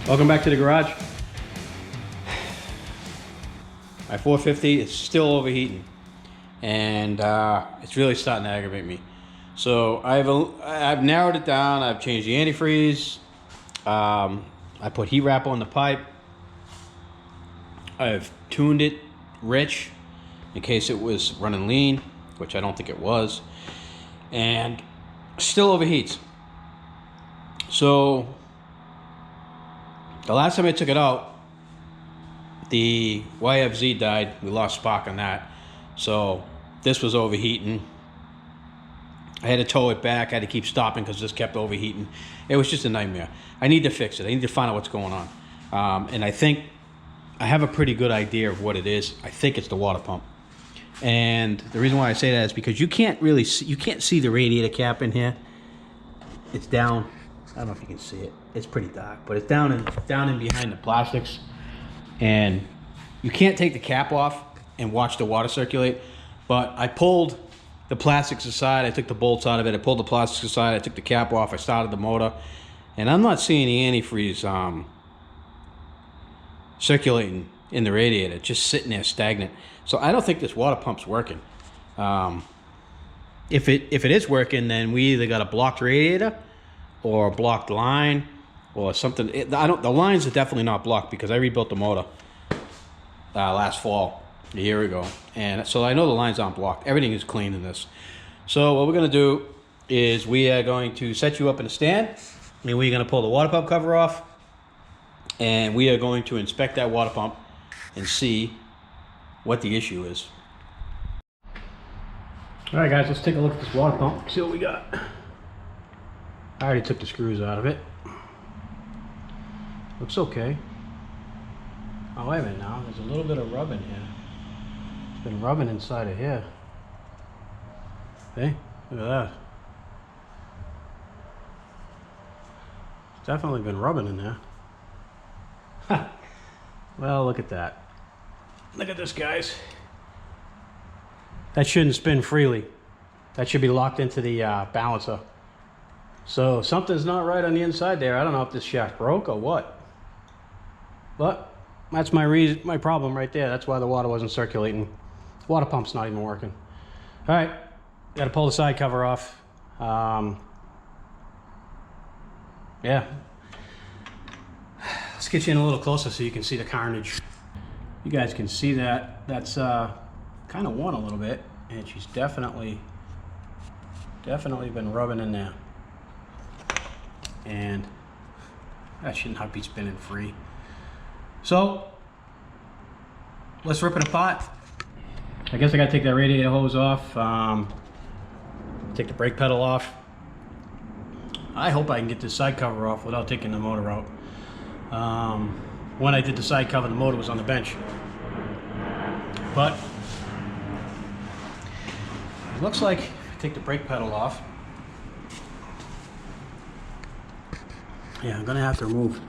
Welcome back to the garage. My 450 is still overheating, and it's really starting to aggravate me. So I've narrowed it down. I've changed the antifreeze. I put heat wrap on the pipe. I've tuned it rich in case it was running lean, which I don't think it was, and still overheats. So the last time I took it out, the YFZ died. We lost spark on that. So this was overheating. I had to tow it back. I had to keep stopping because this kept overheating. It was just a nightmare. I need to fix it. I need to find out what's going on. And I think I have a pretty good idea of what it is. I think it's the water pump. And the reason why I say that is because you can't really see, you can't see the radiator cap in here. It's down. I don't know if you can see it. It's pretty dark, but it's down in behind the plastics. And you can't take the cap off and watch the water circulate. But I pulled the plastics aside. I took the bolts out of it. I pulled the plastics aside. I took the cap off. I started the motor, and I'm not seeing the antifreeze circulating in the radiator, just sitting there stagnant. So I don't think this water pump's working. If it is working, then we either got a blocked radiator or a blocked line or something. The lines are definitely not blocked because I rebuilt the motor last fall, a year ago, and so I know the lines aren't blocked. Everything is clean in this. So what we're going to do is we are going to set you up in a stand, and we're going to pull the water pump cover off, and we are going to inspect that water pump and see what the issue is. All right, guys, let's take a look at this water pump, see what we got. I already took the screws out of it. Looks okay. Oh, wait a minute now. There's a little bit of rubbing here. It's been rubbing inside of here. See? Look at that. It's definitely been rubbing in there. Ha! Well, look at that. Look at this, guys. That shouldn't spin freely. That should be locked into the balancer. So something's not right on the inside there. I don't know if this shaft broke or what. But that's my problem right there. That's why the water wasn't circulating. The water pump's not even working. All right, got to pull the side cover off. Yeah. Let's get you in a little closer so you can see the carnage. You guys can see that. That's kind of worn a little bit, and she's definitely been rubbing in there. And that should not be spinning free. So let's rip it apart. I guess I gotta take that radiator hose off, take the brake pedal off. I hope I can get this side cover off without taking the motor out. When I did the side cover, the motor was on the bench. But it looks like if I take the brake pedal off, yeah, I'm gonna have to remove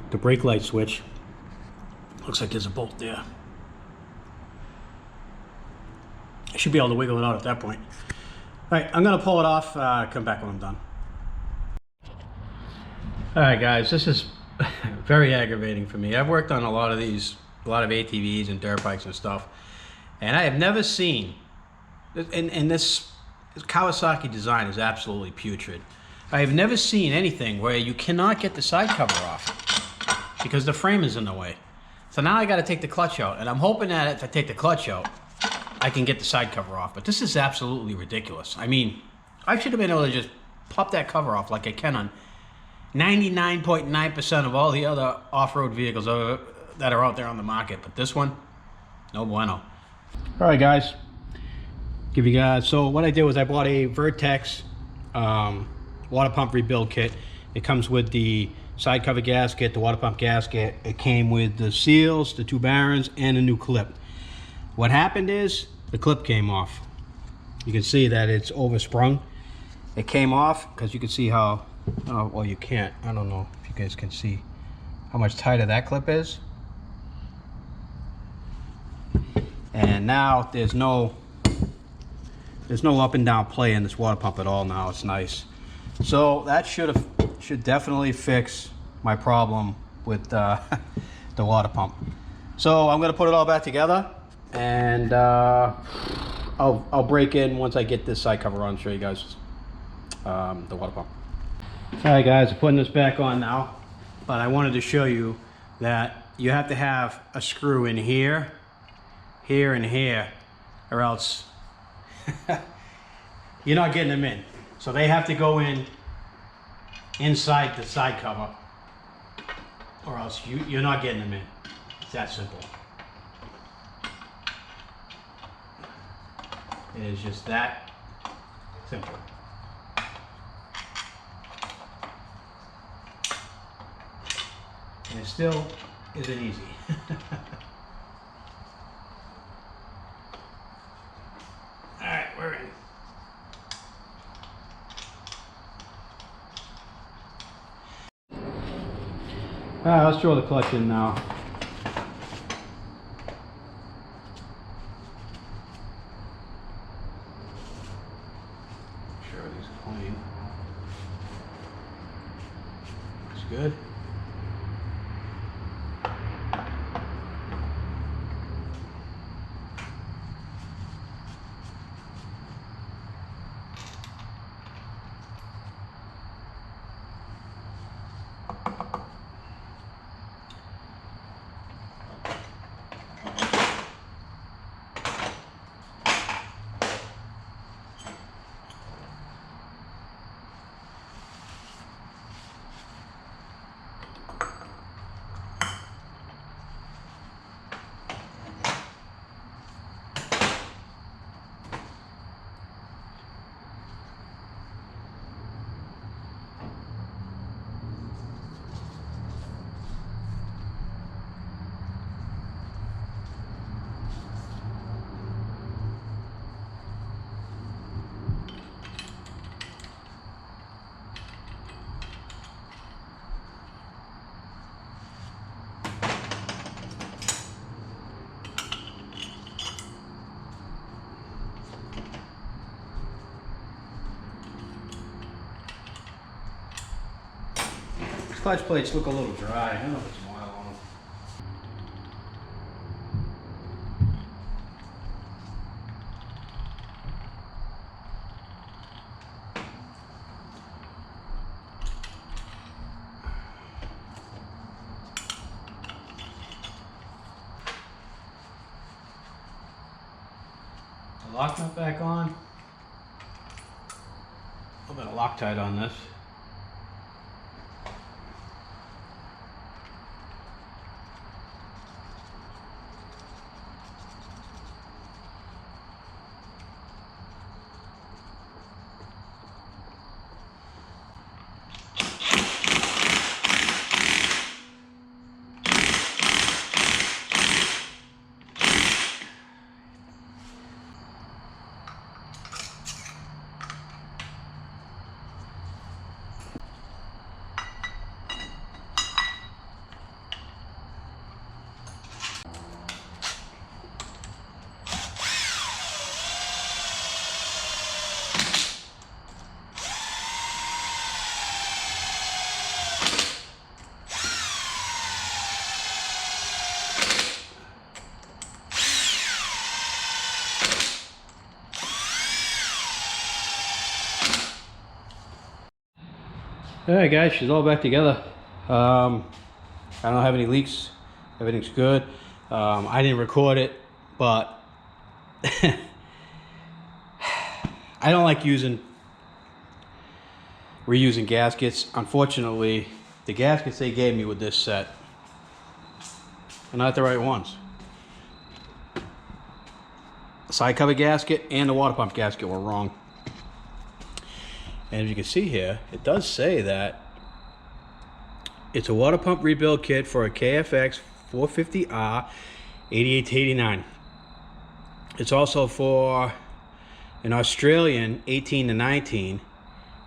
the brake light switch. Looks like there's a bolt there. I should be able to wiggle it out at that point. All right, I'm gonna pull it off, come back when I'm done. All right, guys, this is very aggravating for me. I've worked on a lot of ATVs and dirt bikes and stuff, and I have never seen, and this Kawasaki design is absolutely putrid. I have never seen anything where you cannot get the side cover off because the frame is in the way. So now I got to take the clutch out, and I'm hoping that if I take the clutch out, I can get the side cover off. But this is absolutely ridiculous. I mean, I should have been able to just pop that cover off like I can on 99.9% of all the other off-road vehicles that are out there on the market. But this one, no bueno. All right, guys. So what I did was I bought a Vertex water pump rebuild kit. It comes with the side cover gasket, the water pump gasket. It came with the seals, the two barons, and a new clip. What happened is the clip came off. You can see that it's oversprung. It came off because you can see how, well, you can't. I don't know if you guys can see how much tighter that clip is. And now there's no up and down play in this water pump at all now. It's nice. So that should definitely fix my problem with the water pump. So I'm gonna put it all back together, and I'll break in once I get this side cover on, show you guys the water pump. All right guys, I'm putting this back on now, but I wanted to show you that you have to have a screw in here, here, and here, or else you're not getting them in. So they have to go in inside the side cover, or else you're not getting them in. It's that simple. It is just that simple. And it still isn't easy. All right, we're in. All right, let's throw the clutch in now. Make sure everything's clean. Looks good. Clutch plates look a little dry. I don't know if it's oil on them. The lock nut back on. A little bit of Loctite on this. Alright guys, she's all back together. I don't have any leaks. Everything's good. I didn't record it, but I don't like reusing gaskets. Unfortunately, the gaskets they gave me with this set are not the right ones. The side cover gasket and the water pump gasket were wrong. And as you can see here, it does say that it's a water pump rebuild kit for a KFX450R 88 to 89. It's also for an Australian 18 to 19,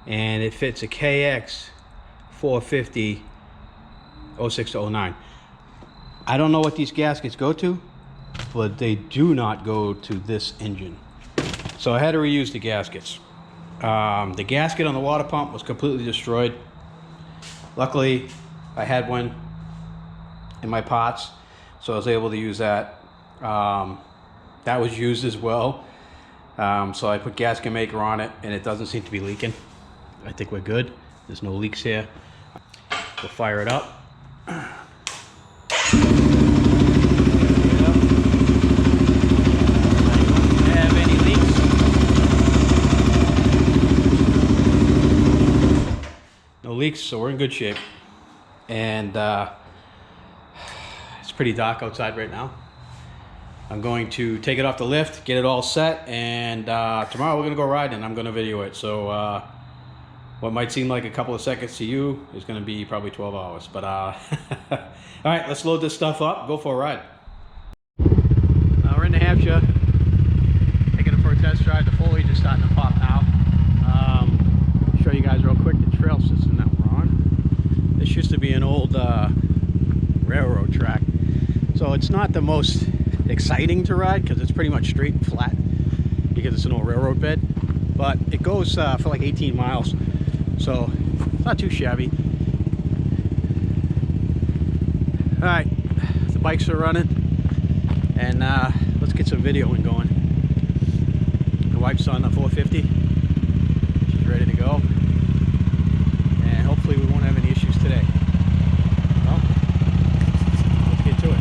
and it fits a KX450 06 to 09. I don't know what these gaskets go to, but they do not go to this engine. So I had to reuse the gaskets. The gasket on the water pump was completely destroyed. Luckily, I had one in my pots, so I was able to use that. That was used as well. So I put gasket maker on it, and it doesn't seem to be leaking. I think we're good. There's no leaks here. We'll fire it up. Have any leaks? No leaks, so we're in good shape. And it's pretty dark outside right now. I'm going to take it off the lift, get it all set, and tomorrow we're gonna go riding. I'm gonna video it. So what might seem like a couple of seconds to you is gonna be probably 12 hours. But all right, let's load this stuff up, go for a ride. We're in New Hampshire, taking it for a test drive. The foliage is starting to pop now. Show you guys real quick the trail system that we're on. This used to be an old railroad track, so it's not the most exciting to ride because it's pretty much straight and flat because it's an old railroad bed, but it goes for like 18 miles, so it's not too shabby. All right, the bikes are running, and let's get some videoing going. The wife's on the 450. She's ready to go, and hopefully we won't have any issues today. Well, let's get to it.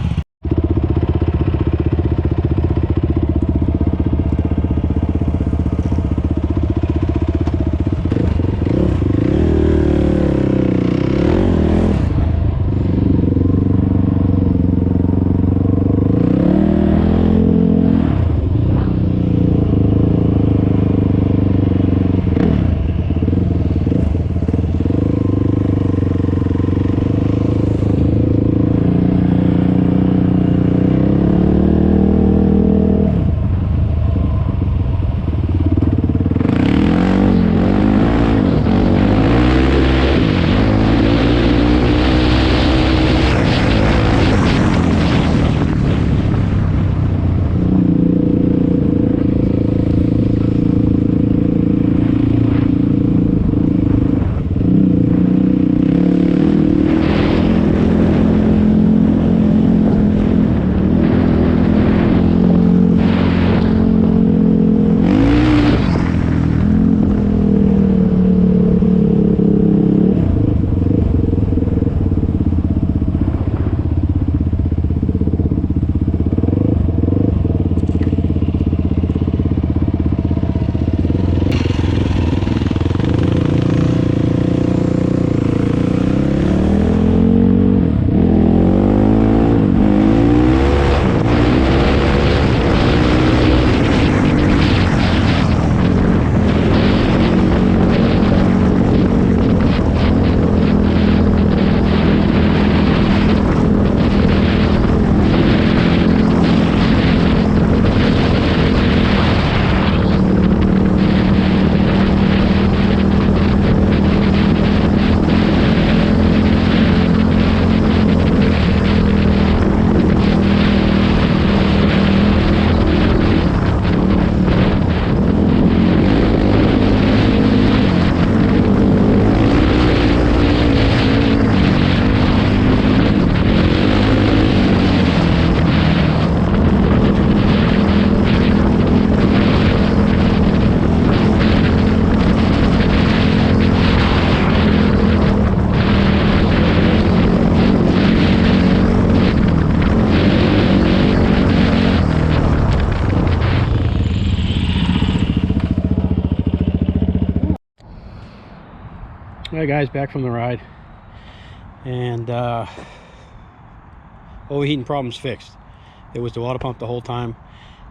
Alright guys, back from the ride, and overheating problem's fixed. It was the water pump the whole time,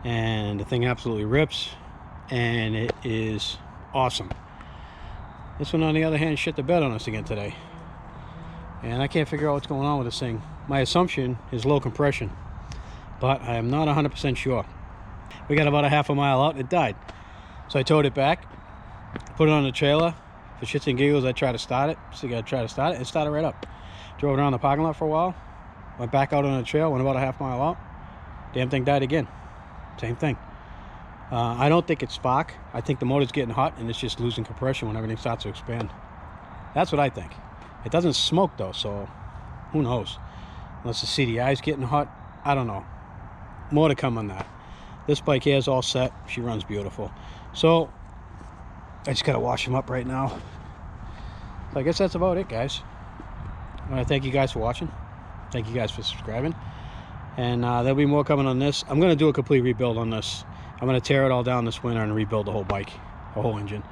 and the thing absolutely rips, and it is awesome. This one on the other hand shit the bed on us again today, and I can't figure out what's going on with this thing. My assumption is low compression, but I am not 100% sure. We got about a half a mile out, it died. So I towed it back, put it on the trailer. For shits and giggles, I tried to start it. So you gotta try to start it, and started right up. Drove around the parking lot for a while, went back out on the trail, went about a half mile out. Damn thing died again. Same thing. I don't think it's spark. I think the motor's getting hot and it's just losing compression when everything starts to expand. That's what I think. It doesn't smoke though, so Who knows? Unless the CDI is getting hot. I don't know. More to come on that. This bike here is all set. She runs beautiful. So I just gotta wash them up right now. So I guess that's about it, guys. I want to thank you guys for watching. Thank you guys for subscribing. And there'll be more coming on this. I'm gonna do a complete rebuild on this. I'm gonna tear it all down this winter and rebuild the whole bike, the whole engine.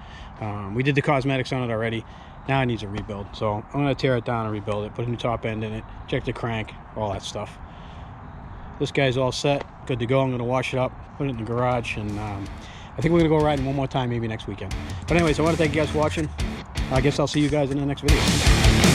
We did the cosmetics on it already. Now it needs a rebuild. So I'm gonna tear it down and rebuild it, put a new top end in it, check the crank, all that stuff. This guy's all set, good to go. I'm gonna wash it up, put it in the garage, and I think we're gonna go riding one more time maybe next weekend. But anyways, I want to thank you guys for watching. I guess I'll see you guys in the next video.